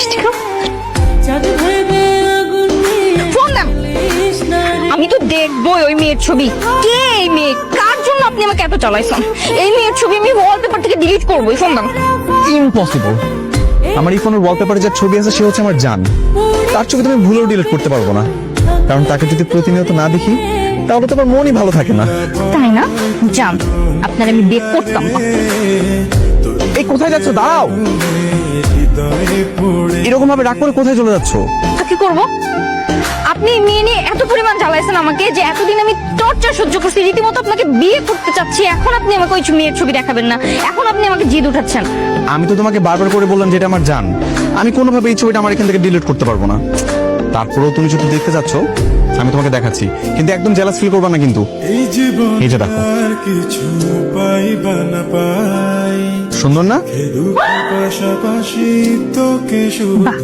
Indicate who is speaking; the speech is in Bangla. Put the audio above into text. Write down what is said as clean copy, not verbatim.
Speaker 1: মিষ্টি খাও। ফোন দেন। আমি তো দেখবোই ওই মেয়ের ছবি। কে এই মেয়ে? কার জন্য আপনি আমাকে এত চালাইছেন? এই মেয়ের ছবি আমি ওয়ালপেপার থেকে ডিলিট করবোই। ফোন দেন।
Speaker 2: ইম্পসিবল। আমার এই ফোনের ওয়ালপেপারে যে ছবি আছে সে হচ্ছে আমার জান। তার ছবি তুমি ভুলেও ডিলিট করতে পারবো না, কারণ তাকে যদি প্রতিনিয়ত না দেখি তাহলে তো আমার মনই ভালো থাকে না।
Speaker 1: তাই না? জান, আপনার আমি বিয়ে করতাম না।
Speaker 2: এই কোথায় যাচ্ছ? দাঁড়াও। এরকম ভাবে রাগ করে কোথায় চলে যাচ্ছ?
Speaker 1: তো কি করবো? আপনি মেয়ে নিয়ে এত পরিমাণ জ্বালাইছেন আমাকে যে এতদিন আমি টর্চার সহ্য করছি, রীতিমতো আপনাকে বিয়ে করতে চাচ্ছি, এখন আপনি আমাকে ওই মেয়ের ছবি দেখাবেন না, এখন আপনি আমাকে জিদ উঠাচ্ছেন।
Speaker 2: আমি তো তোমাকে বারবার করে বললাম যে এটা আমার জান, আমি কোনোভাবে এই ছবিটা আমার এখান থেকে ডিলিট করতে পারবো না। তারপরেও তুমি যদি দেখতে যাচ্ছ আমি তোমাকে দেখাচ্ছি, কিন্তু একদম জেলাস ফিল করবা না কিন্তু। এই যে দেখো, সুন্দর না?
Speaker 1: বাহ।